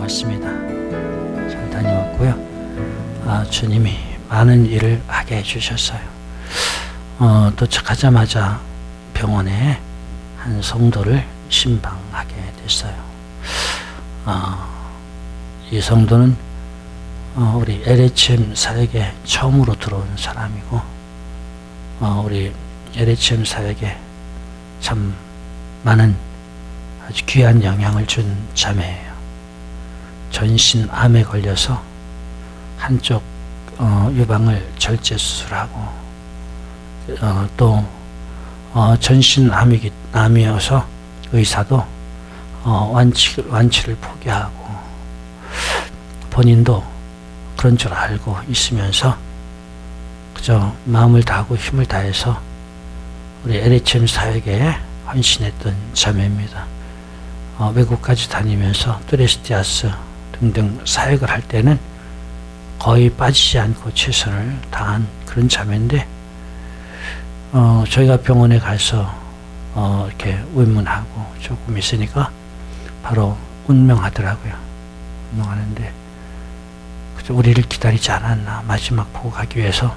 다녀왔습니다. 잘 다녀왔고요. 주님이 많은 일을 하게 해주셨어요. 도착하자마자 병원에 한 성도를 신방하게 됐어요. 이 성도는 우리 LHM 사역에 처음으로 들어온 사람이고, 우리 LHM 사역에 참 많은 아주 귀한 영향을 준 자매예요. 전신암에 걸려서 한쪽 유방을 절제 수술하고, 또 전신암이어서 의사도 완치를 포기하고, 본인도 그런 줄 알고 있으면서 그저 마음을 다하고 힘을 다해서 우리 LHM 사역에 헌신했던 자매입니다. 외국까지 다니면서 뚜레스티아스 등등 사역을 할 때는 거의 빠지지 않고 최선을 다한 그런 자매인데, 저희가 병원에 가서 이렇게 의문하고 조금 있으니까 바로 운명하더라고요. 운명하는데 그저 우리를 기다리지 않았나, 마지막 보고 가기 위해서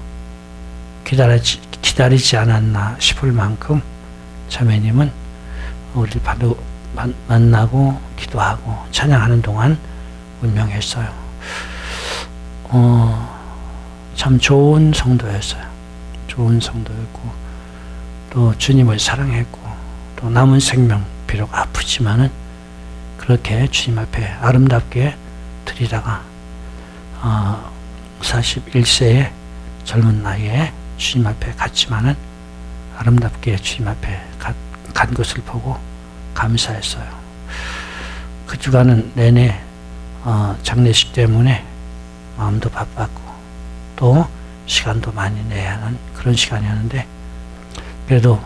기다리지 않았나 싶을 만큼 자매님은 우리를 바로 만나고 기도하고 찬양하는 동안 운명했어요. 참 좋은 성도였어요. 좋은 성도였고, 또 주님을 사랑했고, 또 남은 생명 비록 아프지만은 그렇게 주님 앞에 아름답게 드리다가 41세의 젊은 나이에 주님 앞에 갔지만은 아름답게 주님 앞에 간 것을 보고 감사했어요. 그 주간은 내내 장례식 때문에 마음도 바빴고 또 시간도 많이 내야 하는 그런 시간이었는데, 그래도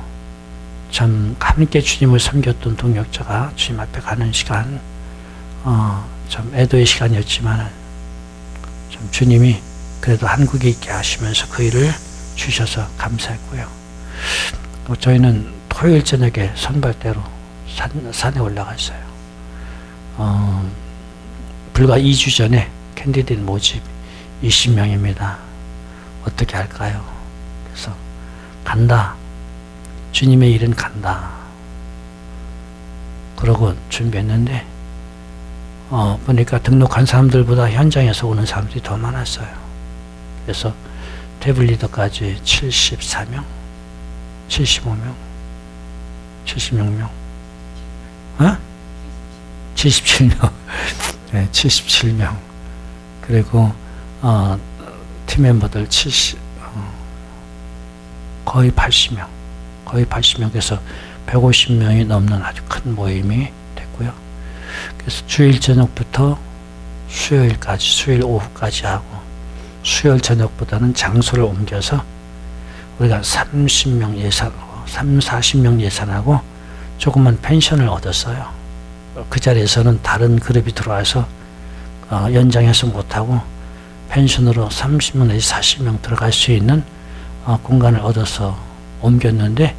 참 함께 주님을 섬겼던 동역자가 주님 앞에 가는 시간, 참 애도의 시간이었지만 참 주님이 그래도 한국에 있게 하시면서 그 일을 주셔서 감사했고요. 저희는 토요일 저녁에 선발대로 산에 올라갔어요. 불과 2주 전에 캔디데이트 모집 20명입니다. 어떻게 할까요? 그래서 간다. 주님의 일은 간다. 그러고 준비했는데 보니까 등록한 사람들보다 현장에서 오는 사람들이 더 많았어요. 그래서 테이블 리더까지 74명, 75명, 76명, 77명, 네, 77명. 그리고 팀 멤버들 거의 80명, 그래서 150명이 넘는 아주 큰 모임이 됐고요. 그래서 주일 저녁부터 수요일까지, 수요일 오후까지 하고, 수요일 저녁보다는 장소를 옮겨서 우리가 30명 예산하고 40명 예산하고 조그만 펜션을 얻었어요. 그 자리에서는 다른 그룹이 들어와서 연장해서 못하고 펜션으로 30명 내지 40명 들어갈 수 있는 공간을 얻어서 옮겼는데,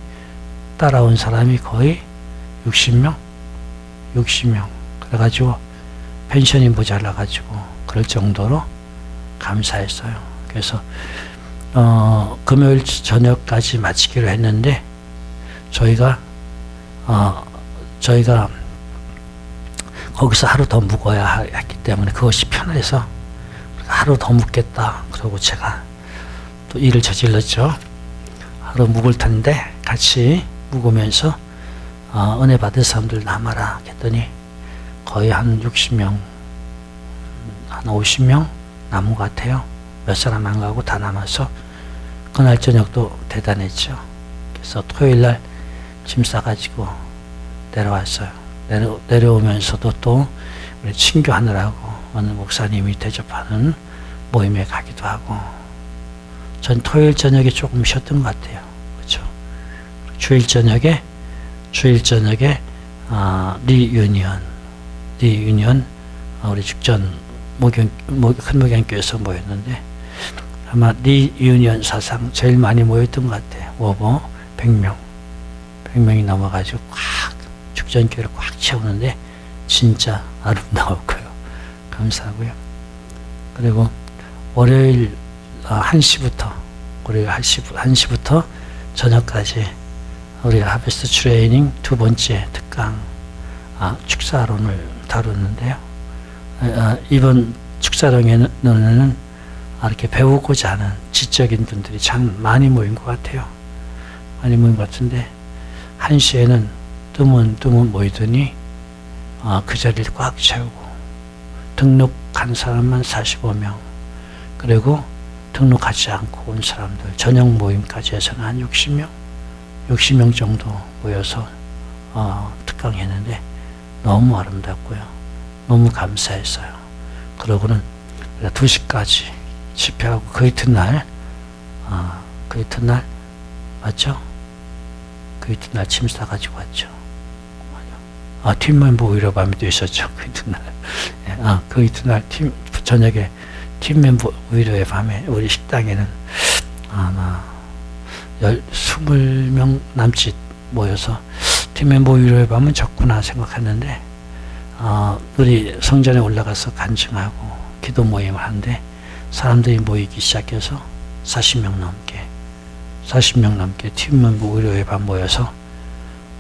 따라온 사람이 거의 60명? 그래가지고 펜션이 모자라가지고 그럴 정도로 감사했어요. 그래서 금요일 저녁까지 마치기로 했는데, 저희가 거기서 하루 더 묵어야 했기 때문에 그것이 편해서 하루 더 묵겠다. 그러고 제가 또 일을 저질렀죠. 하루 묵을 텐데 같이 묵으면서 은혜 받을 사람들 남아라 했더니 거의 한 60명, 한 50명 남은 것 같아요. 몇 사람 안 가고 다 남아서 그날 저녁도 대단했죠. 그래서 토요일날 짐 싸가지고 내려왔어요. 내려오면서도 또 우리 친교하느라고 어느 목사님이 대접하는 모임에 가기도 하고, 전 토요일 저녁에 조금 쉬었던 것 같아요. 그렇죠? 주일 저녁에 리유니언 우리 죽전 큰 목양교에서 모였는데, 아마 리유니언 사상 제일 많이 모였던 것 같아요. 오버 100명이 넘어가지고 꽉 죽전교회를 꽉 채우는데 진짜 아름다웠고요. 감사하고요. 그리고 월요일 1시부터 월요일 1시부터 저녁까지 우리 하베스트 트레이닝 두 번째 특강 축사론을 다루는데요. 이번 축사론에는 이렇게 배우고자 하는 지적인 분들이 참 많이 모인 것 같아요. 많이 모인 것 같은데 1시에는 드문 모이더니 그 자리를 꽉 채우고 등록한 사람만 45명, 그리고 등록하지 않고 온 사람들 저녁 모임까지 해서는 한 60명 정도 모여서 특강했는데 너무 아름답고요. 너무 감사했어요. 그러고는 2시까지 집회하고 그 이튿날 맞죠? 그 이튿날 짐 싸가지고 왔죠. 팀 멤버 위로밤도 있었죠. 그 이튿날. 그 이튿날 저녁에 팀 멤버 위로의 밤에 우리 식당에는 아마 20명 남짓 모여서 팀 멤버 위로의 밤은 적구나 생각했는데 우리 성전에 올라가서 간증하고 기도 모임을 하는데 사람들이 모이기 시작해서 40명 넘게 팀 멤버 위로의 밤 모여서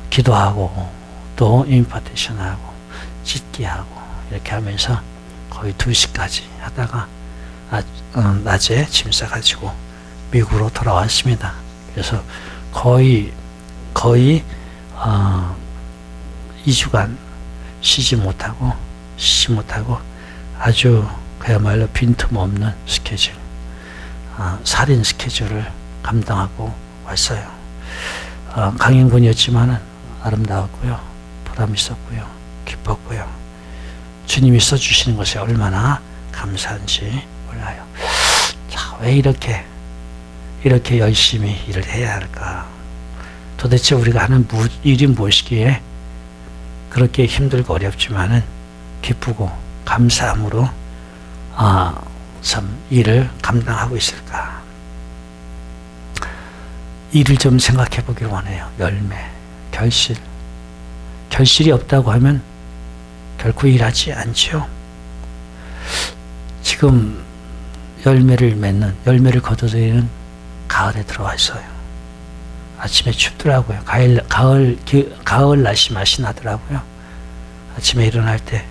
기도하고 또 임파테이션하고 찢기하고 이렇게 하면서 거의 2시까지 하다가 낮에 짐 싸가지고 미국으로 돌아왔습니다. 그래서 거의 2주간 쉬지 못하고 아주 그야말로 빈틈없는 스케줄, 살인 스케줄을 감당하고 왔어요. 강행군이었지만은 아름다웠고요, 보람 있었고요, 기뻤고요. 주님이 써주시는 것이 얼마나 감사한지 몰라요. 자, 왜 이렇게 열심히 일을 해야 할까? 도대체 우리가 하는 일이 무엇이기에 그렇게 힘들고 어렵지만은 기쁘고 감사함으로 참 일을 감당하고 있을까? 일을 좀 생각해 보길 원해요. 열매, 결실이 없다고 하면 결코 일하지 않죠. 지금 열매를 거둬들이는 가을에 들어와 있어요. 아침에 춥더라고요. 가을 날씨 맛이 나더라고요. 아침에 일어날 때.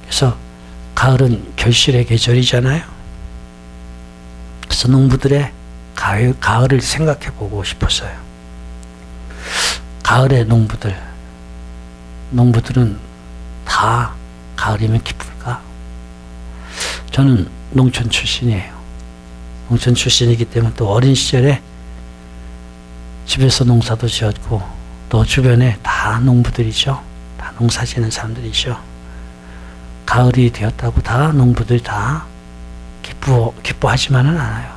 그래서 가을은 결실의 계절이잖아요. 그래서 농부들의 가을을 생각해 보고 싶었어요. 가을의 농부들은 다 가을이면 기쁠까? 저는 농촌 출신이에요. 농촌 출신이기 때문에 또 어린 시절에 집에서 농사도 지었고 또 주변에 다 농부들이죠. 다 농사 지는 사람들이죠. 가을이 되었다고 다 농부들이 다 기뻐하지만은 않아요.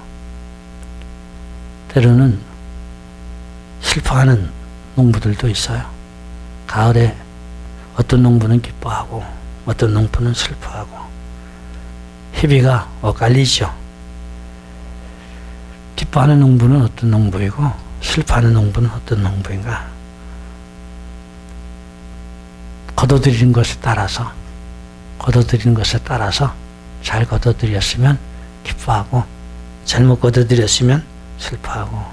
때로는 슬퍼하는 농부들도 있어요. 가을에 어떤 농부는 기뻐하고 어떤 농부는 슬퍼하고 희비가 엇갈리죠. 기뻐하는 농부는 어떤 농부이고 슬퍼하는 농부는 어떤 농부인가? 거둬들이는 것에 따라서 잘 거둬들였으면 기뻐하고 잘못 거둬들였으면 슬퍼하고,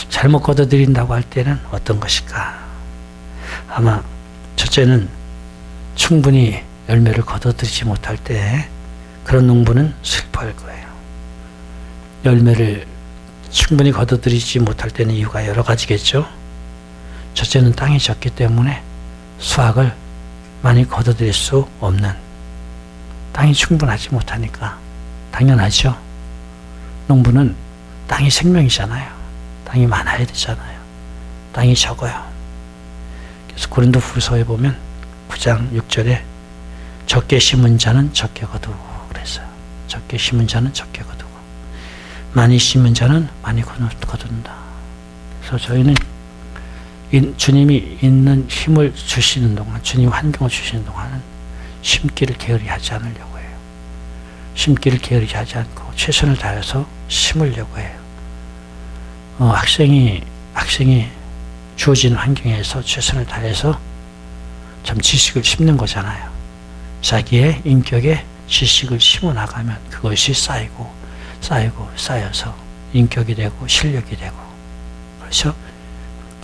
잘못 거둬들인다고 할 때는 어떤 것일까? 아마 첫째는 충분히 열매를 거둬들이지 못할 때 그런 농부는 슬퍼할 거예요. 열매를 충분히 거둬들이지 못할 때는 이유가 여러 가지겠죠. 첫째는 땅이 적기 때문에 수확을 많이 거둬들일 수 없는, 땅이 충분하지 못하니까. 당연하죠. 농부는 땅이 생명이잖아요. 땅이 많아야 되잖아요. 땅이 적어요. 그래서 고린도후서에 보면 9장 6절에 적게 심은 자는 적게 거두고 그랬어요. 적게 심은 자는 적게 거두고 많이 심은 자는 많이 거둔다. 그래서 저희는 주님이 있는 힘을 주시는 동안, 주님 환경을 주시는 동안은 심기를 게으리 하지 않으려고 해요. 심기를 게으리 하지 않고 최선을 다해서 심으려고 해요. 학생이 주어진 환경에서 최선을 다해서 참 지식을 심는 거잖아요. 자기의 인격에 지식을 심어 나가면 그것이 쌓여서 인격이 되고 실력이 되고. 그렇죠?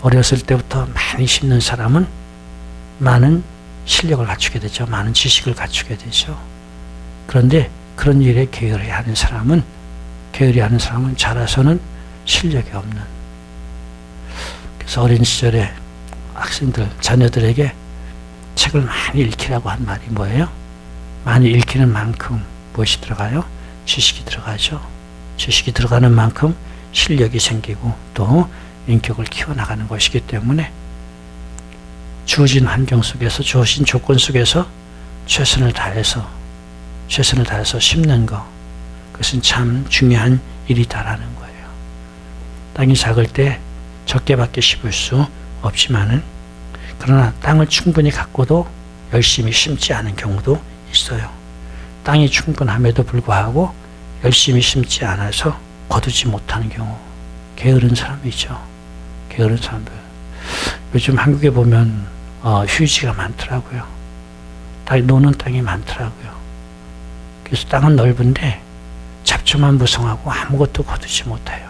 어렸을 때부터 많이 심는 사람은 많은 실력을 갖추게 되죠. 많은 지식을 갖추게 되죠. 그런데 그런 일에 게으르하는 사람은 자라서는 실력이 없는. 그래서 어린 시절에 학생들, 자녀들에게 책을 많이 읽히라고 한 말이 뭐예요? 많이 읽히는 만큼 무엇이 들어가요? 지식이 들어가죠. 지식이 들어가는 만큼 실력이 생기고 또 인격을 키워나가는 것이기 때문에 주어진 환경 속에서, 주어진 조건 속에서 최선을 다해서 심는 것, 그것은 참 중요한 일이다라는 거예요. 땅이 작을 때 적게밖에 심을 수 없지만은, 그러나 땅을 충분히 갖고도 열심히 심지 않은 경우도 있어요. 땅이 충분함에도 불구하고 열심히 심지 않아서 거두지 못하는 경우, 게으른 사람이죠. 게으른 사람들. 요즘 한국에 보면 휴지가 많더라고요. 노는 땅이 많더라고요. 그래서 땅은 넓은데 잡초만 무성하고 아무것도 거두지 못해요.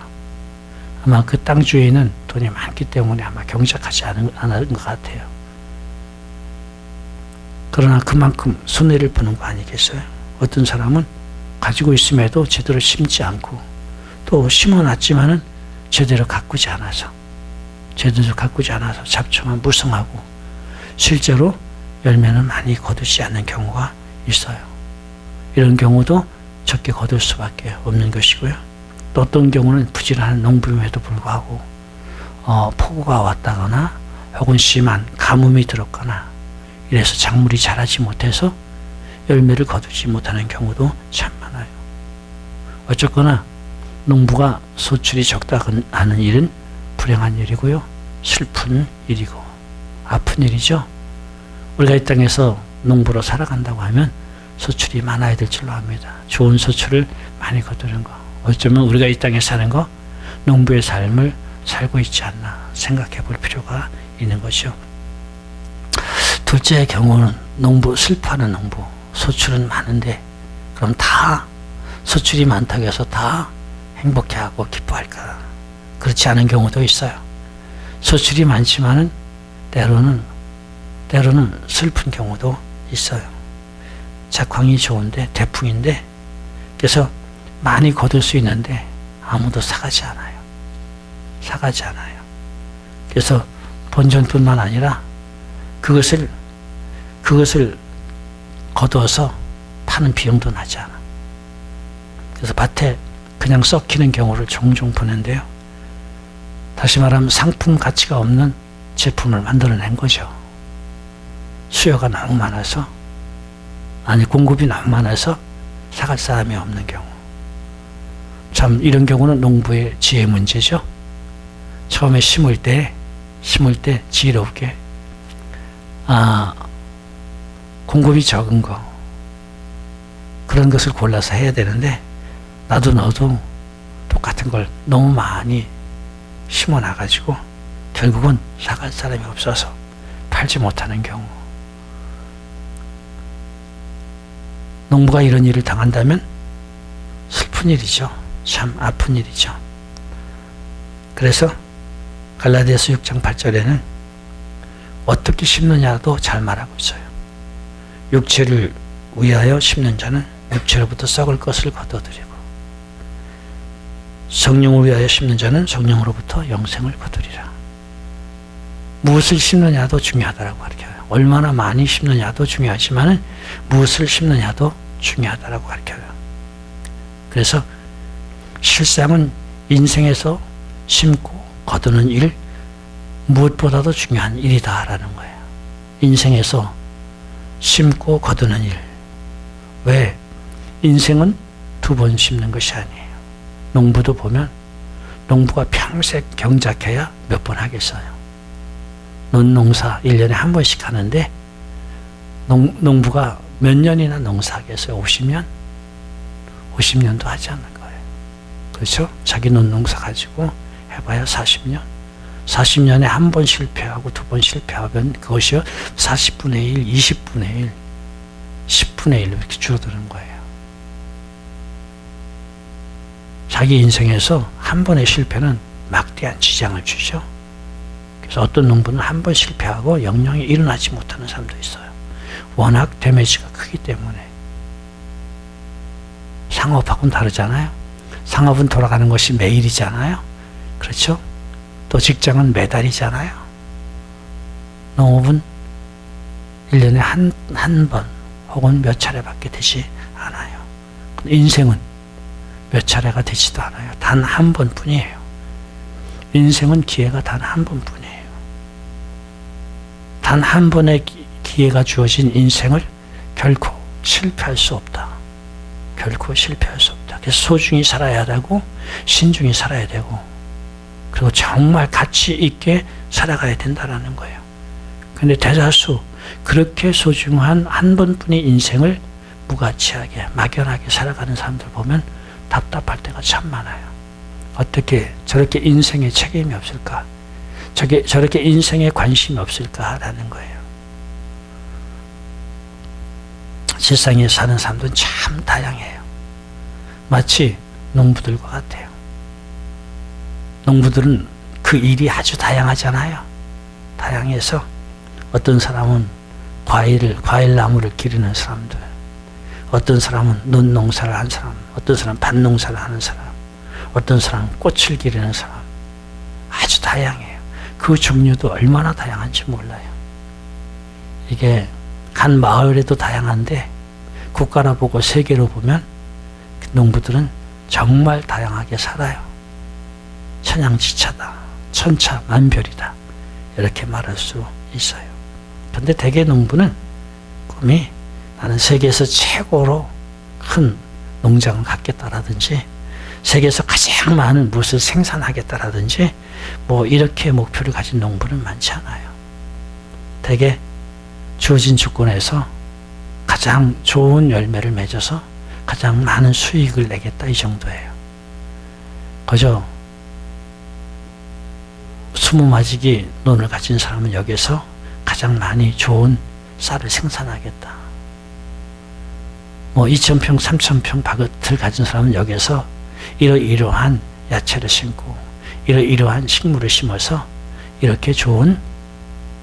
아마 그 땅 주인은 돈이 많기 때문에 아마 경작하지 않은 것 같아요. 그러나 그만큼 손해를 보는 거 아니겠어요? 어떤 사람은 가지고 있음에도 제대로 심지 않고, 또 심어놨지만은 제대로 가꾸지 않아서 잡초만 무성하고 실제로 열매는 많이 거두지 않는 경우가 있어요. 이런 경우도 적게 거둘 수밖에 없는 것이고요. 또 어떤 경우는 부지런한 농부임에도 불구하고 폭우가 왔다거나 혹은 심한 가뭄이 들었거나 이래서 작물이 자라지 못해서 열매를 거두지 못하는 경우도 참 많아요. 어쨌거나 농부가 소출이 적다 하는 일은 불행한 일이고요. 슬픈 일이고 아픈 일이죠. 우리가 이 땅에서 농부로 살아간다고 하면 소출이 많아야 될 줄로 압니다. 좋은 소출을 많이 거두는 거. 어쩌면 우리가 이 땅에 사는 거 농부의 삶을 살고 있지 않나 생각해 볼 필요가 있는 거죠. 둘째의 경우는 슬퍼하는 농부. 소출은 많은데 그럼 다 소출이 많다고 해서 다 행복해하고 기뻐할까? 그렇지 않은 경우도 있어요. 소출이 많지만은 때로는 슬픈 경우도 있어요. 작황이 좋은데 대풍인데 그래서 많이 거둘 수 있는데 아무도 사가지 않아요. 그래서 본전뿐만 아니라 그것을 거두어서 파는 비용도 나지 않아. 그래서 밭에 그냥 썩히는 경우를 종종 보는데요. 다시 말하면 상품 가치가 없는 제품을 만들어낸 거죠. 수요가 너무 많아서, 공급이 너무 많아서 사갈 사람이 없는 경우. 참 이런 경우는 농부의 지혜 문제죠. 처음에 심을 때 지혜롭게 공급이 적은 거, 그런 것을 골라서 해야 되는데 나도 너도 똑같은 걸 너무 많이 심어 놔가지고 결국은 사갈 사람이 없어서 팔지 못하는 경우. 농부가 이런 일을 당한다면 슬픈 일이죠. 참 아픈 일이죠. 그래서 갈라디아서 6장 8절에는 어떻게 심느냐도 잘 말하고 있어요. 육체를 위하여 심는 자는 육체로부터 썩을 것을 거둬들이고, 성령을 위하여 심는 자는 성령으로부터 영생을 거두리라. 무엇을 심느냐도 중요하다라고 가르쳐요. 얼마나 많이 심느냐도 중요하지만 무엇을 심느냐도 중요하다라고 가르쳐요. 그래서 실상은 인생에서 심고 거두는 일, 무엇보다도 중요한 일이다라는 거예요. 인생에서 심고 거두는 일. 왜? 인생은 두 번 심는 것이 아니에요. 농부도 보면 농부가 평생 경작해야 몇 번 하겠어요. 논농사 1년에 한 번씩 하는데 농부가 몇 년이나 농사하겠어요? 50년? 50년도 하지 않는 거예요. 그렇죠? 자기 논농사 가지고 해봐야 40년. 40년에 한 번 실패하고 두 번 실패하면 그것이 40분의 1, 20분의 1. 10분의 1로 이렇게 줄어드는 거예요. 자기 인생에서 한 번의 실패는 막대한 지장을 주죠. 그래서 어떤 농부는 한 번 실패하고 영영이 일어나지 못하는 사람도 있어요. 워낙 데미지가 크기 때문에. 상업하고는 다르잖아요. 상업은 돌아가는 것이 매일이잖아요. 그렇죠? 또 직장은 매달이잖아요. 농업은 1년에 한 번 혹은 몇 차례밖에 되지 않아요. 인생은 몇 차례가 되지도 않아요. 단 한 번뿐이에요. 인생은 기회가 단 한 번뿐이에요. 단 한 번의 기회가 주어진 인생을 결코 실패할 수 없다. 결코 실패할 수 없다. 그래서 소중히 살아야 되고 신중히 살아야 되고 그리고 정말 가치 있게 살아가야 된다는 거예요. 그런데 대다수 그렇게 소중한 한 번뿐인 인생을 무가치하게 막연하게 살아가는 사람들 보면 답답할 때가 참 많아요. 어떻게 저렇게 인생에 책임이 없을까? 저렇게 인생에 관심이 없을까라는 거예요. 세상에 사는 사람들은 참 다양해요. 마치 농부들과 같아요. 농부들은 그 일이 아주 다양하잖아요. 다양해서 어떤 사람은 과일나무를 기르는 사람들, 어떤 사람은 논 농사를 하는 사람, 어떤 사람은 밭 농사를 하는 사람, 어떤 사람은 꽃을 기르는 사람, 아주 다양해요. 그 종류도 얼마나 다양한지 몰라요. 이게 간 마을에도 다양한데 국가로 보고 세계로 보면 농부들은 정말 다양하게 살아요. 천양지차다, 천차만별이다 이렇게 말할 수 있어요. 그런데 대개 농부는 꿈이 나는 세계에서 최고로 큰 농장을 갖겠다라든지 세계에서 가장 많은 무엇을 생산하겠다라든지 뭐 이렇게 목표를 가진 농부는 많지 않아요. 대개 주어진 조건에서 가장 좋은 열매를 맺어서 가장 많은 수익을 내겠다 이 정도예요. 그저 20마지기 논을 가진 사람은 여기서 가장 많이 좋은 쌀을 생산하겠다. 뭐 2,000평, 3,000평 밭을 가진 사람은 여기서 이러이러한 야채를 심고 이러이러한 식물을 심어서 이렇게 좋은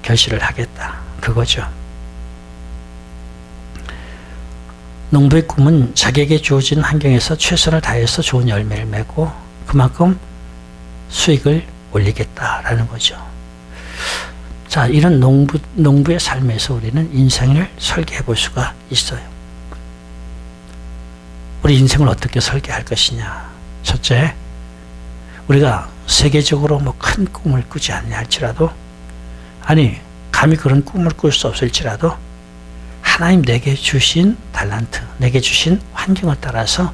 결실을 하겠다. 그거죠. 농부의 꿈은 자기에게 주어진 환경에서 최선을 다해서 좋은 열매를 맺고 그만큼 수익을 올리겠다라는 거죠. 자, 이런 농부의 삶에서 우리는 인생을 설계해 볼 수가 있어요. 우리 인생을 어떻게 설계할 것이냐. 첫째, 우리가 세계적으로 뭐 큰 꿈을 꾸지 않냐 할지라도, 아니 감히 그런 꿈을 꿀 수 없을지라도 하나님 내게 주신 달란트, 내게 주신 환경을 따라서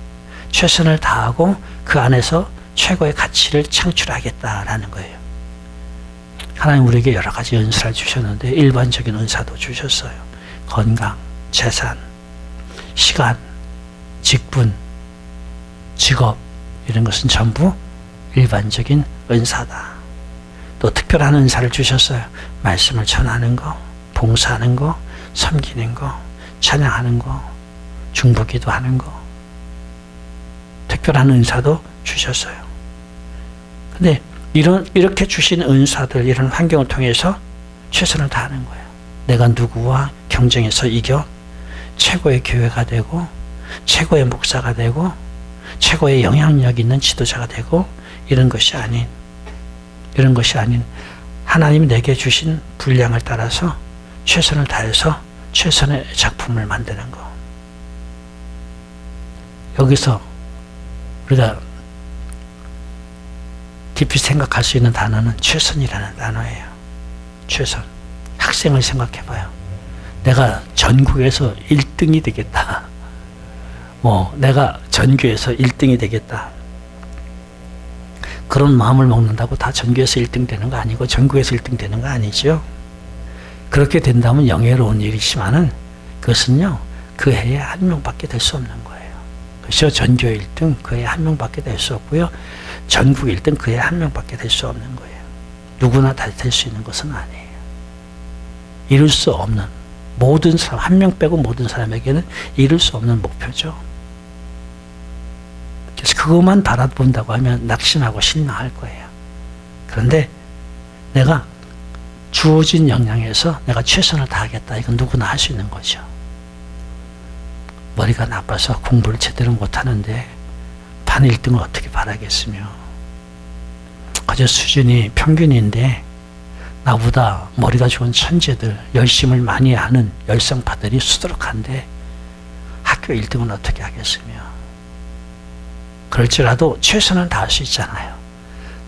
최선을 다하고 그 안에서 최고의 가치를 창출하겠다라는 거예요. 하나님 우리에게 여러 가지 은사를 주셨는데 일반적인 은사도 주셨어요. 건강, 재산, 시간, 직분, 직업 이런 것은 전부 일반적인 은사다. 또 특별한 은사를 주셨어요. 말씀을 전하는 거, 봉사하는 거, 섬기는 거, 찬양하는 거, 중보기도 하는 거 특별한 은사도 주셨어요. 근데 이렇게 주신 은사들, 이런 환경을 통해서 최선을 다하는 거예요. 내가 누구와 경쟁해서 이겨 최고의 교회가 되고 최고의 목사가 되고 최고의 영향력 있는 지도자가 되고 이런 것이 아닌 하나님이 내게 주신 분량을 따라서 최선을 다해서 최선의 작품을 만드는 거. 여기서 우리가 깊이 생각할 수 있는 단어는 최선이라는 단어예요. 최선. 학생을 생각해봐요. 내가 전국에서 1등이 되겠다. 내가 전교에서 1등이 되겠다. 그런 마음을 먹는다고 다 전교에서 1등 되는 거 아니고 전국에서 1등 되는 거 아니죠. 그렇게 된다면 영예로운 일이지만은 그것은요, 그 해에 한 명밖에 될 수 없는 거예요. 그래서 전교 1등 그 해에 한 명밖에 될 수 없고요. 전국 1등 그 해에 한 명밖에 될 수 없는 거예요. 누구나 다 될 수 있는 것은 아니에요. 이룰 수 없는, 모든 사람, 한 명 빼고 모든 사람에게는 이룰 수 없는 목표죠. 그래서 그것만 바라본다고 하면 낙심하고 실망할 거예요. 그런데 내가 주어진 역량에서 내가 최선을 다하겠다. 이건 누구나 할 수 있는 거죠. 머리가 나빠서 공부를 제대로 못하는데 반 1등을 어떻게 바라겠으며, 그저 수준이 평균인데 나보다 머리가 좋은 천재들, 열심을 많이 하는 열성파들이 수두룩한데 학교 1등은 어떻게 하겠으며, 그럴지라도 최선을 다할 수 있잖아요.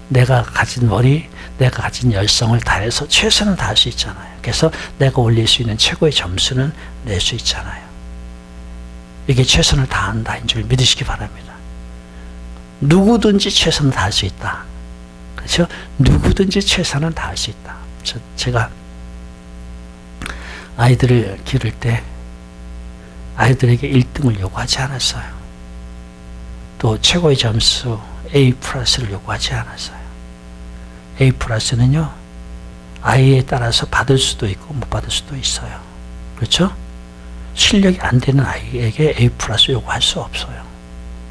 내가 가진 머리, 내가 가진 열성을 다해서 최선을 다할 수 있잖아요. 그래서 내가 올릴 수 있는 최고의 점수는 낼 수 있잖아요. 이게 최선을 다한다인 줄 믿으시기 바랍니다. 누구든지 최선을 다할 수 있다. 그렇죠? 누구든지 최선은 다할 수 있다. 제가 아이들을 기를 때 아이들에게 1등을 요구하지 않았어요. 또 최고의 점수 A 플러스를 요구하지 않았어요. A 플러스는요, 아이에 따라서 받을 수도 있고 못 받을 수도 있어요. 그렇죠? 실력이 안 되는 아이에게 A 플러스 요구할 수 없어요.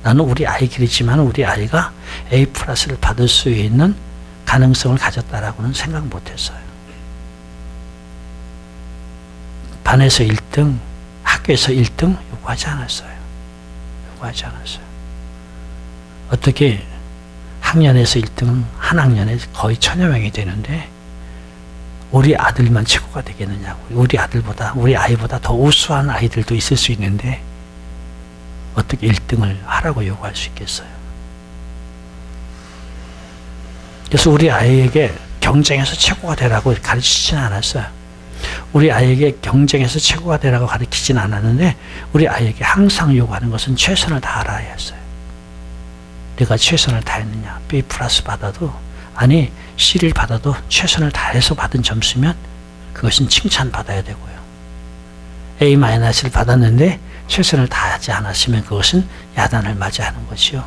나는 우리 아이 길이지만 우리 아이가 A 플러스를 받을 수 있는 가능성을 가졌다라고는 생각 못했어요. 반에서 1등, 학교에서 1등 요구하지 않았어요. 요구하지 않았어요. 어떻게 학년에서 1등은 한 학년에 거의 1000여 명이 되는데 우리 아들만 최고가 되겠느냐고. 우리 아들보다, 우리 아이보다 더 우수한 아이들도 있을 수 있는데 어떻게 1등을 하라고 요구할 수 있겠어요? 그래서 우리 아이에게 경쟁에서 최고가 되라고 가르치지는 않았어요. 우리 아이에게 경쟁에서 최고가 되라고 가르치지는 않았는데 우리 아이에게 항상 요구하는 것은 최선을 다하라 했어요. 내가 최선을 다했느냐? B 플러스 받아도, 아니 C를 받아도 최선을 다해서 받은 점수면 그것은 칭찬받아야 되고요. A 마이너스를 받았는데 최선을 다하지 않았으면 그것은 야단을 맞이하는 것이요.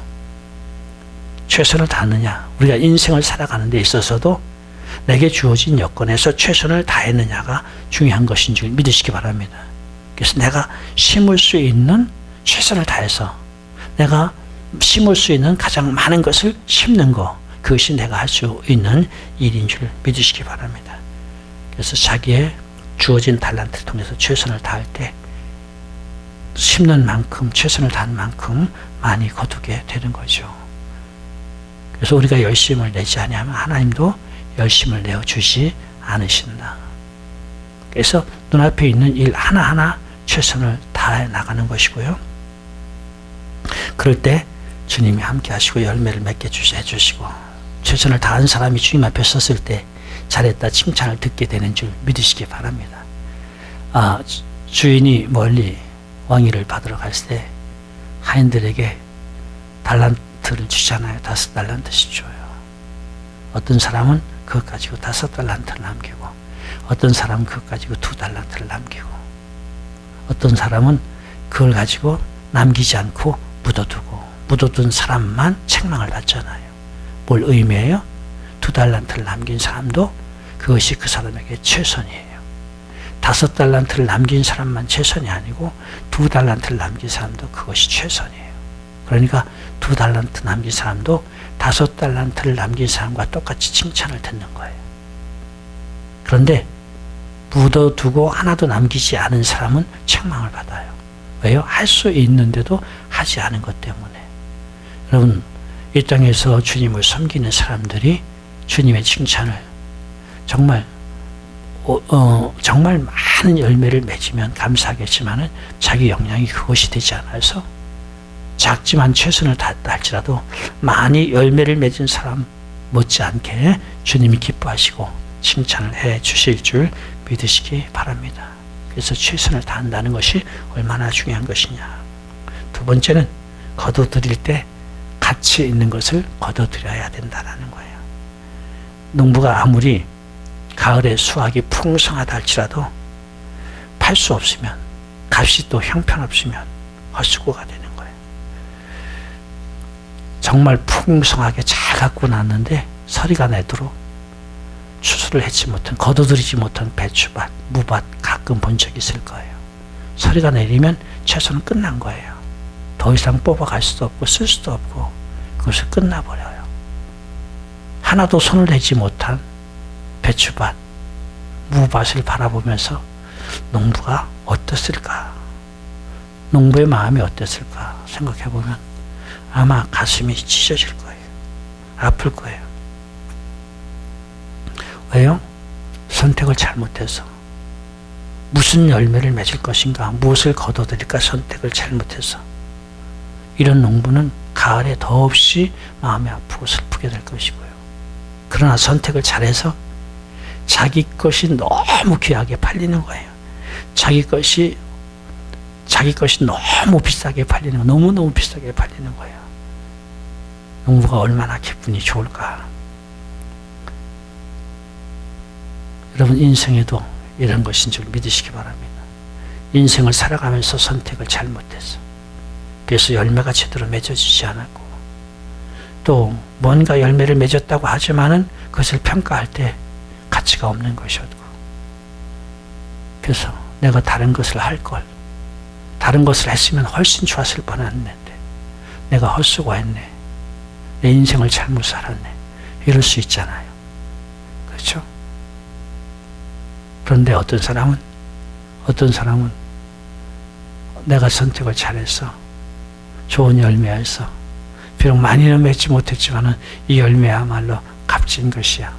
최선을 다하느냐? 우리가 인생을 살아가는 데 있어서도 내게 주어진 여건에서 최선을 다했느냐가 중요한 것인 줄 믿으시기 바랍니다. 그래서 내가 심을 수 있는 최선을 다해서 내가 심을 수 있는 가장 많은 것을 심는 것, 그것이 내가 할 수 있는 일인 줄 믿으시기 바랍니다. 그래서 자기의 주어진 달란트를 통해서 최선을 다할 때 심는 만큼, 최선을 다하는 만큼 많이 거두게 되는 거죠. 그래서 우리가 열심을 내지 아니하면 하나님도 열심을 내어주지 않으신다. 그래서 눈앞에 있는 일 하나하나 최선을 다해 나가는 것이고요. 그럴 때 주님이 함께 하시고 열매를 맺게 해주시고, 최선을 다한 사람이 주님 앞에 섰을 때 잘했다 칭찬을 듣게 되는 줄 믿으시기 바랍니다. 주인이 멀리 왕위를 받으러 갔을 때 하인들에게 달란트를 주잖아요. 5달란트씩 줘요. 어떤 사람은 그것 가지고 5달란트를 남기고, 어떤 사람은 그것 가지고 2달란트를 남기고, 어떤 사람은 그걸 가지고 남기지 않고 묻어둔 사람만 책망을 받잖아요. 뭘 의미해요? 2달란트를 남긴 사람도 그것이 그 사람에게 최선이에요. 5달란트를 남긴 사람만 최선이 아니고 2달란트를 남긴 사람도 그것이 최선이에요. 그러니까 2달란트 남긴 사람도 5달란트를 남긴 사람과 똑같이 칭찬을 듣는 거예요. 그런데 묻어두고 하나도 남기지 않은 사람은 책망을 받아요. 왜요? 할 수 있는데도 하지 않은 것 때문에. 여러분, 이 땅에서 주님을 섬기는 사람들이 주님의 칭찬을 정말 정말 많은 열매를 맺으면 감사하겠지만은 자기 역량이 그것이 되지 않아서 작지만 최선을 다했다 할지라도 많이 열매를 맺은 사람 못지않게 주님이 기뻐하시고 칭찬을 해 주실 줄 믿으시기 바랍니다. 그래서 최선을 다한다는 것이 얼마나 중요한 것이냐. 두 번째는 거둬들일 때 가치 있는 것을 거둬들여야 된다는 거예요. 농부가 아무리 가을에 수확이 풍성하다 할지라도 팔 수 없으면, 값이 또 형편없으면 헛수고가 되는 거예요. 정말 풍성하게 잘 갖고 났는데 서리가 내도록 추수를 하지 못한, 거둬들이지 못한 배추밭, 무밭, 각 가끔 본 적이 있을 거예요. 소리가 내리면 채소는 끝난 거예요. 더 이상 뽑아갈 수도 없고 쓸 수도 없고 그것을 끝나버려요. 하나도 손을 대지 못한 배추밭, 무밭을 바라보면서 농부가 어땠을까? 농부의 마음이 어땠을까? 생각해보면 아마 가슴이 찢어질 거예요. 아플 거예요. 왜요? 선택을 잘못해서. 무슨 열매를 맺을 것인가? 무엇을 거둬들일까? 선택을 잘못해서. 이런 농부는 가을에 더없이 마음이 아프고 슬프게 될 것이고요. 그러나 선택을 잘해서 자기 것이 너무 귀하게 팔리는 거예요. 자기 것이 너무 비싸게 팔리는 거예요. 너무너무 비싸게 팔리는 거예요. 농부가 얼마나 기분이 좋을까. 여러분 인생에도 이런 것인 줄 믿으시기 바랍니다. 인생을 살아가면서 선택을 잘못해서 그래서 열매가 제대로 맺어지지 않았고 또 뭔가 열매를 맺었다고 하지만은 그것을 평가할 때 가치가 없는 것이었고 그래서 내가 다른 것을 할 걸 다른 것을 했으면 훨씬 좋았을 뻔했는데 내가 헛수고했네. 내 인생을 잘못 살았네. 이럴 수 있잖아요. 그렇죠? 그런데 어떤 사람은 내가 선택을 잘해서 좋은 열매에서 비록 많이는 맺지 못했지만은 이 열매야말로 값진 것이야.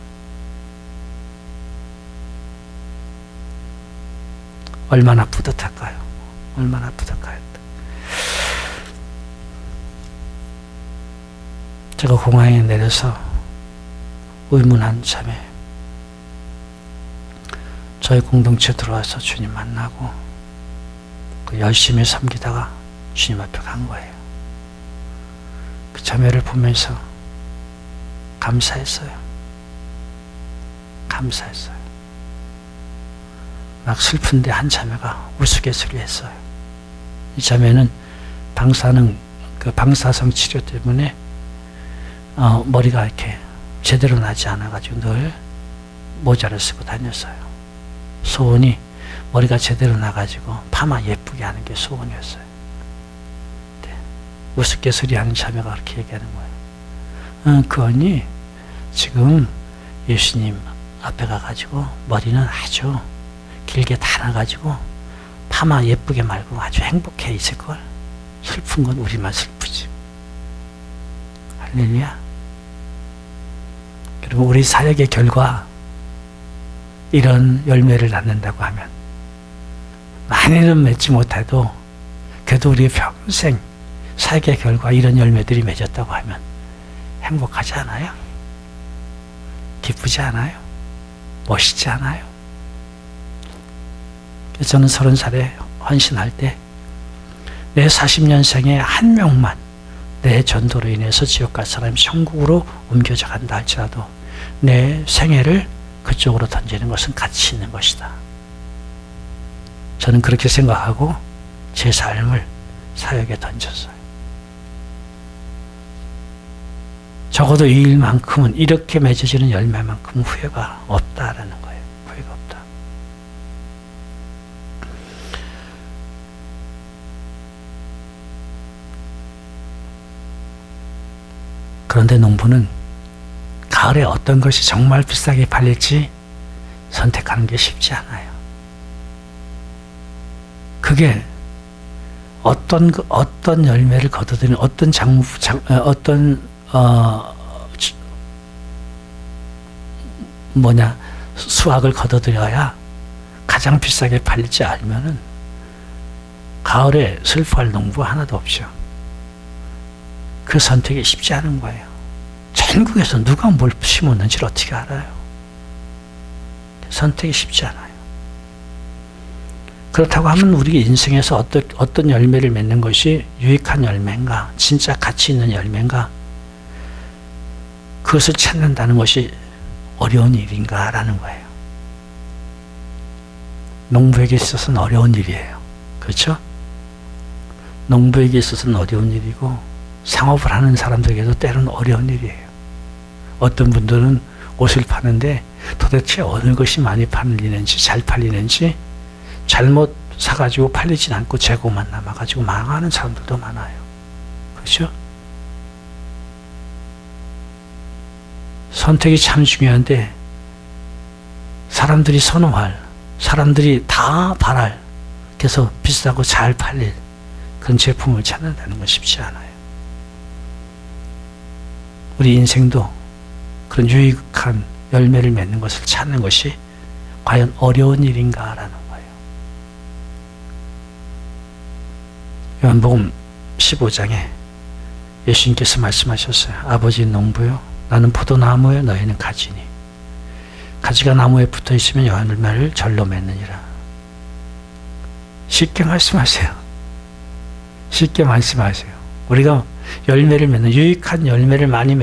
얼마나 뿌듯할까요? 얼마나 뿌듯할까요? 제가 공항에 내려서 의문한 참에 저희 공동체 들어와서 주님 만나고 그 열심히 섬기다가 주님 앞에 간 거예요. 그 자매를 보면서 감사했어요. 막 슬픈데 한 자매가 우스갯소리 했어요. 이 자매는 방사성 치료 때문에 머리가 이렇게 제대로 나지 않아가지고 늘 모자를 쓰고 다녔어요. 소원이 머리가 제대로 나가지고 파마 예쁘게 하는 게 소원이었어요. 네. 우스갯소리 하는 자매가 그렇게 얘기하는 거예요. 그 언니 지금 예수님 앞에 가가지고 머리는 아주 길게 다 나가지고 파마 예쁘게 말고 아주 행복해 있을걸. 슬픈 건 우리만 슬프지. 할렐루야. 그리고 우리 사역의 결과 이런 열매를 낳는다고 하면 많이는 맺지 못해도 그래도 우리 평생 사역의 결과 이런 열매들이 맺었다고 하면 행복하지 않아요? 기쁘지 않아요? 멋있지 않아요? 저는 30살에 헌신할 때 내 40년생에 한 명만 내 전도로 인해서 지옥 갈 사람이 천국으로 옮겨져 간다 할지라도 내 생애를 그쪽으로 던지는 것은 가치 있는 것이다. 저는 그렇게 생각하고 제 삶을 사역에 던졌어요. 적어도 이 일만큼은 이렇게 맺어지는 열매만큼 후회가 없다라는 거예요. 후회가 없다. 그런데 농부는 가을에 어떤 것이 정말 비싸게 팔릴지 선택하는 게 쉽지 않아요. 그게 어떤 열매를 거둬들이는 수확을 거둬들여야 가장 비싸게 팔릴지 알면은 가을에 슬퍼할 농부 하나도 없죠. 그 선택이 쉽지 않은 거예요. 전국에서 누가 뭘 심었는지를 어떻게 알아요? 선택이 쉽지 않아요. 그렇다고 하면 우리 인생에서 어떤 열매를 맺는 것이 유익한 열매인가, 진짜 가치 있는 열매인가, 그것을 찾는다는 것이 어려운 일인가라는 거예요. 농부에게 있어서는 어려운 일이에요. 그렇죠? 농부에게 있어서는 어려운 일이고 상업을 하는 사람들에게도 때로는 어려운 일이에요. 어떤 분들은 옷을 파는데 도대체 어느 것이 많이 팔리는지 잘 팔리는지 잘못 사가지고 팔리진 않고 재고만 남아가지고 망하는 사람들도 많아요. 그렇죠? 선택이 참 중요한데 사람들이 선호할, 사람들이 다 바랄, 그래서 비싸고 잘 팔릴 그런 제품을 찾는다는 건 쉽지 않아요. 우리 인생도 그런 유익한 열매를 맺는 것을 찾는 것이 과연 어려운 일인가라는 거예요. 요한복음 15장에 예수님께서 말씀하셨어요. 아버지 농부요, 나는 포도나무요, 너희는 가지니 가지가 나무에 붙어 있으면 열매를 절로 맺느니라. 쉽게 말씀하세요. 쉽게 말씀하세요. 우리가 열매를 맺는, 유익한 열매를 많이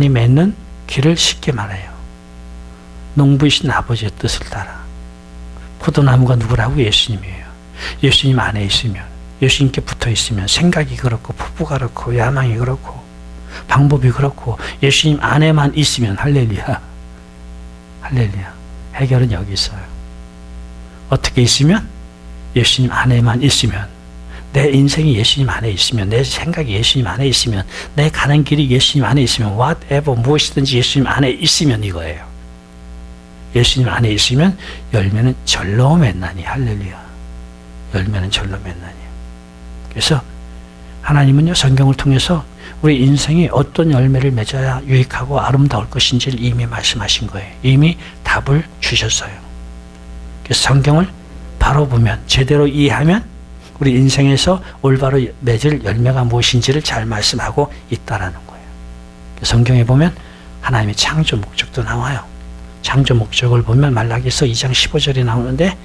맺는 길을 쉽게 말해요. 농부이신 아버지의 뜻을 따라. 포도나무가 누구라고? 예수님이에요. 예수님 안에 있으면, 예수님께 붙어 있으면 생각이 그렇고 포부가 그렇고 야망이 그렇고 방법이 그렇고 예수님 안에만 있으면 할렐루야. 할렐루야. 해결은 여기 있어요. 어떻게 있으면? 예수님 안에만 있으면, 내 인생이 예수님 안에 있으면, 내 생각이 예수님 안에 있으면, 내 가는 길이 예수님 안에 있으면, whatever, 무엇이든지 예수님 안에 있으면 이거예요. 예수님 안에 있으면 열매는 절로 맺나니. 할렐루야. 열매는 절로 맺나니. 그래서 하나님은요, 성경을 통해서 우리 인생이 어떤 열매를 맺어야 유익하고 아름다울 것인지를 이미 말씀하신 거예요. 이미 답을 주셨어요. 그래서 성경을 바로 보면, 제대로 이해하면 우리 인생에서 올바로 맺을 열매가 무엇인지를 잘 말씀하고 있다라는 거예요. 성경에 보면 하나님의 창조 목적도 나와요. 창조 목적을 보면 말라기서 2장 15절에 나오는데,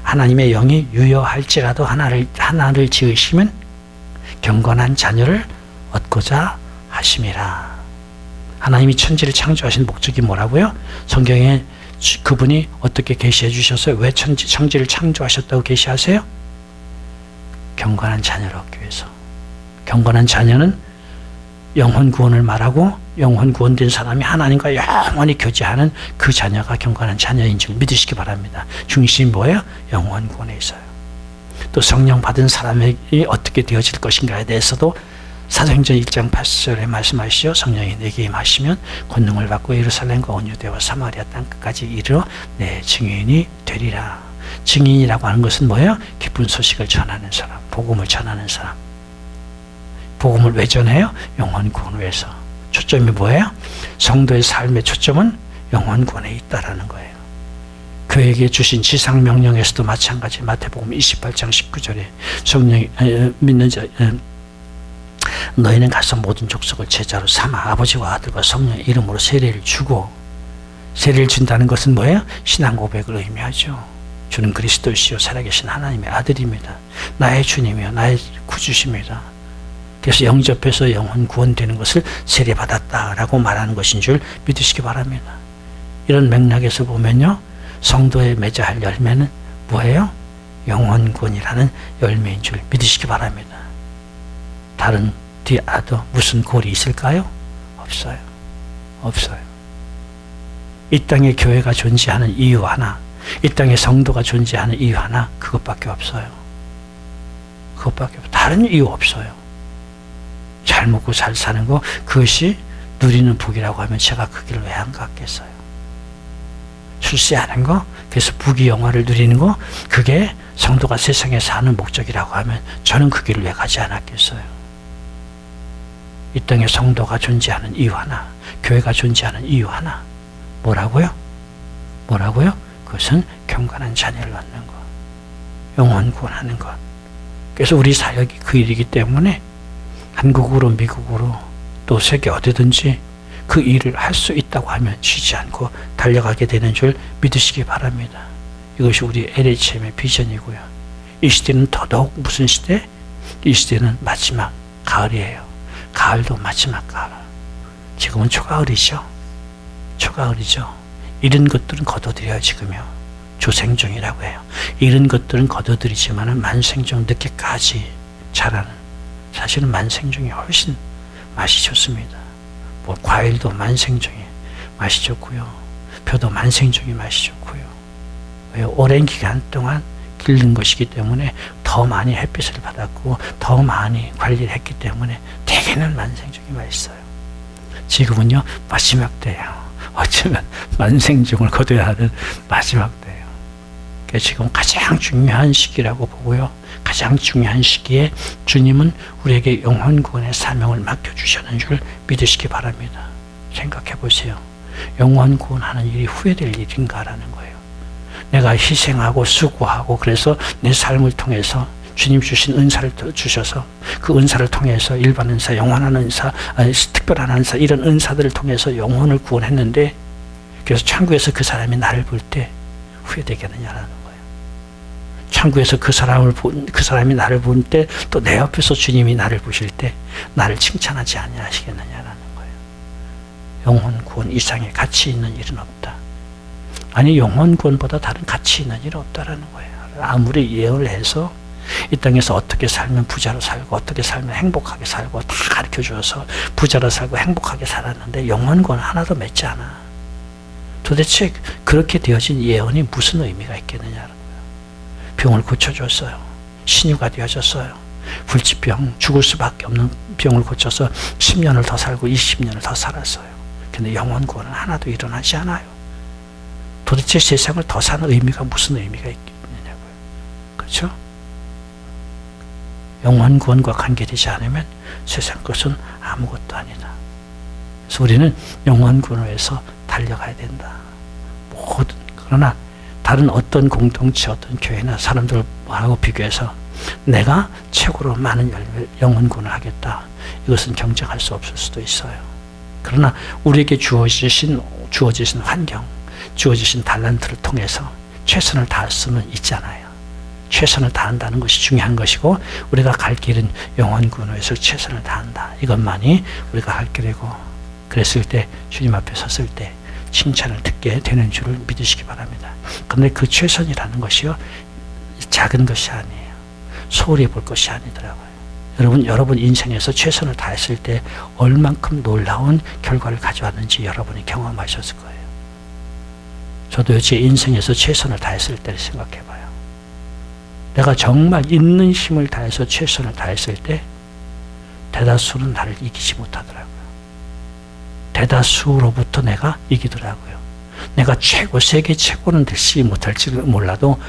하나님의 영이 유여할지라도 하나를 지으시면 경건한 자녀를 얻고자 하심이라. 하나님이 천지를 창조하신 목적이 뭐라고요? 성경에 그분이 어떻게 계시해 주셨어요? 왜 천지를 창조하셨다고 계시하세요? 경건한 자녀를 얻기 위해서. 경건한 자녀는 영혼 구원을 말하고, 영혼 구원된 사람이 하나님과 영원히 교제하는 그 자녀가 경건한 자녀인 줄 믿으시기 바랍니다. 중심이 뭐예요? 영혼 구원에 있어요. 또 성령 받은 사람이 어떻게 되어질 것인가에 대해서도 사도행전 1장 8절에 말씀하시죠. 성령이 내게 임하시면 권능을 받고 예루살렘과 온 유대와 사마리아 땅 끝까지 이르러 내 증인이 되리라. 증인이라고 하는 것은 뭐예요? 기쁜 소식을 전하는 사람, 복음을 전하는 사람. 복음을 왜 전해요? 영혼 구원을 위해서. 초점이 뭐예요? 성도의 삶의 초점은 영혼 구원에 있다라는 거예요. 그에게 주신 지상 명령에서도 마찬가지. 마태복음 28장 19절에 성령이 믿는 자 너희는 가서 모든 족속을 제자로 삼아 아버지와 아들과 성령의 이름으로 세례를 주고. 세례를 준다는 것은 뭐예요? 신앙 고백을 의미하죠. 주는 그리스도시요 살아계신 하나님의 아들입니다. 나의 주님이요 나의 구주십니다. 그래서 영접해서 영혼 구원되는 것을 세례받았다라고 말하는 것인 줄 믿으시기 바랍니다. 이런 맥락에서 보면요, 성도의 맺어야 할 열매는 뭐예요? 영혼 구원이라는 열매인 줄 믿으시기 바랍니다. 다른 뒤아도 무슨 골이 있을까요? 없어요. 없어요. 이 땅에 교회가 존재하는 이유 하나, 이 땅에 성도가 존재하는 이유 하나, 그것밖에 없어요. 그것밖에 없어요. 다른 이유 없어요. 잘 먹고 잘 사는 거, 그것이 누리는 복이라고 하면 제가 그 길을 왜 안 갔겠어요? 출세하는 거, 그래서 부귀 영화를 누리는 거, 그게 성도가 세상에 사는 목적이라고 하면 저는 그 길을 왜 가지 않았겠어요? 이 땅에 성도가 존재하는 이유 하나, 교회가 존재하는 이유 하나, 뭐라고요? 뭐라고요? 그것은 경건한 자녀를 얻는 것, 영혼 구원하는 것. 그래서 우리 사역이 그 일이기 때문에 한국으로 미국으로 또 세계 어디든지 그 일을 할 수 있다고 하면 쉬지 않고 달려가게 되는 줄 믿으시기 바랍니다. 이것이 우리 LHM의 비전이고요. 이 시대는 더더욱 무슨 시대? 이 시대는 마지막 가을이에요. 가을도 마지막 가을. 지금은 초가을이죠. 초가을이죠. 이런 것들은 거둬들여요. 지금요. 조생종이라고 해요. 이런 것들은 거둬들이지만 만생종 늦게까지 자라는, 사실은 만생종이 훨씬 맛이 좋습니다. 뭐 과일도 만생종이 맛이 좋고요. 표도 만생종이 맛이 좋고요. 왜? 오랜 기간 동안 기른 것이기 때문에 더 많이 햇빛을 받았고 더 많이 관리를 했기 때문에 대개는 만생종이 맛있어요. 지금은요 마지막 때예요. 어쩌면 만생종을 거둬야 하는 마지막 때예요. 그래서 지금 가장 중요한 시기라고 보고요. 가장 중요한 시기에 주님은 우리에게 영혼 구원의 사명을 맡겨주셨는 줄 믿으시기 바랍니다. 생각해 보세요. 영혼 구원하는 일이 후회될 일인가라는 거예요. 내가 희생하고 수고하고 그래서 내 삶을 통해서 주님 주신 은사를 주셔서 그 은사를 통해서 일반 은사, 영원한 은사, 특별한 은사 이런 은사들을 통해서 영혼을 구원했는데 그래서 천국에서 그 사람이 나를 볼 때 후회되겠느냐라는 거예요. 천국에서 그 사람이 나를 볼 때 또 내 옆에서 주님이 나를 보실 때 나를 칭찬하지 아니하시겠느냐라는 거예요. 영혼 구원 이상의 가치 있는 일은 없다. 아니 영혼 구원보다 다른 가치 있는 일은 없다라는 거예요. 아무리 예언을 해서 이 땅에서 어떻게 살면 부자로 살고 어떻게 살면 행복하게 살고 다 가르쳐 주어서 부자로 살고 행복하게 살았는데 영혼 구원 하나도 맺지 않아. 도대체 그렇게 되어진 예언이 무슨 의미가 있겠느냐는 거예요. 병을 고쳐줬어요. 신유가 되어졌어요. 불치병 죽을 수밖에 없는 병을 고쳐서 10년을 더 살고 20년을 더 살았어요. 근데 영혼 구원은 하나도 일어나지 않아요. 도대체 세상을 더 사는 의미가 무슨 의미가 있겠느냐고요. 그렇죠? 영혼 구원과 관계되지 않으면 세상 것은 아무것도 아니다. 그래서 우리는 영혼 구원을 위해서 달려가야 된다. 모든 그러나 다른 어떤 공동체, 어떤 교회나 사람들하고 비교해서 내가 최고로 많은 영혼 구원을 하겠다. 이것은 경쟁할 수 없을 수도 있어요. 그러나 우리에게 주어지신 환경, 주어지신 달란트를 통해서 최선을 다할 수는 있잖아요. 최선을 다한다는 것이 중요한 것이고 우리가 갈 길은 영혼 구원을 위해서 최선을 다한다. 이것만이 우리가 갈 길이고 그랬을 때 주님 앞에 섰을 때 칭찬을 듣게 되는 줄을 믿으시기 바랍니다. 그런데 그 최선이라는 것이요 작은 것이 아니에요. 소홀히 볼 것이 아니더라고요. 여러분 인생에서 최선을 다했을 때 얼만큼 놀라운 결과를 가져왔는지 여러분이 경험하셨을 거예요. 저도 제 인생에서 최선을 다했을 때를 생각해 봐요. 내가 정말 있는 힘을 다해서 최선을 다했을 때 대다수는 나를 이기지 못하더라고요. 대다수로부터 내가 이기더라고요. 내가 세계 최고는 되지 못할지는 몰라도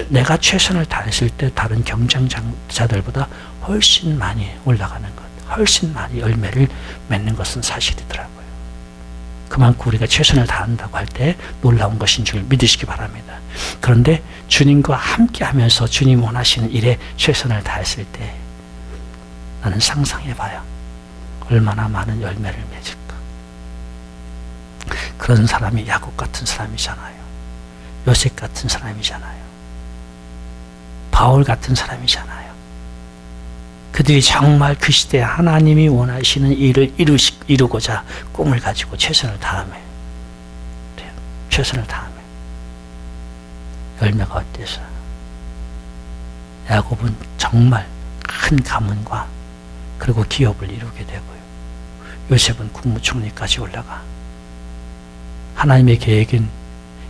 내가 최선을 다했을 때 다른 경쟁자들보다 훨씬 많이 올라가는 것, 훨씬 많이 열매를 맺는 것은 사실이더라고요. 그만큼 우리가 최선을 다한다고 할 때 놀라운 것인 줄 믿으시기 바랍니다. 그런데 주님과 함께 하면서 주님 원하시는 일에 최선을 다했을 때 나는 상상해봐요. 얼마나 많은 열매를 맺을까. 그런 사람이 야곱 같은 사람이잖아요. 요셉 같은 사람이잖아요. 바울 같은 사람이잖아요. 그들이 정말 그 시대에 하나님이 원하시는 일을 이루고자 꿈을 가지고 최선을 다하며 열매가 어때서 야곱은 정말 큰 가문과 그리고 기업을 이루게 되고요. 요셉은 국무총리까지 올라가 하나님의 계획인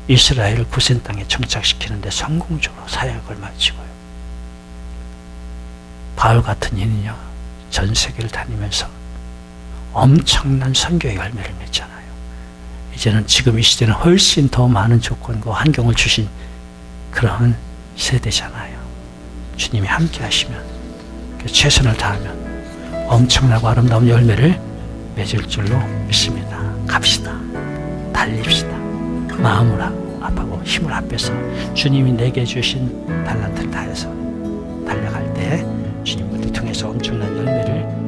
이스라엘을 고센 땅에 정착시키는데 성공적으로 사역을 마치고요. 바울 같은 이는요, 전 세계를 다니면서 엄청난 선교의 열매를 맺잖아요. 이제는 지금 이 시대는 훨씬 더 많은 조건과 환경을 주신 그런 세대잖아요. 주님이 함께 하시면, 최선을 다하면 엄청나고 아름다운 열매를 맺을 줄로 믿습니다. 갑시다. 달립시다. 마음을 합하고 힘을 합해서 주님이 내게 주신 달란트를 다해서 달려갈 때 주님 우리 통해서 엄청난 열매를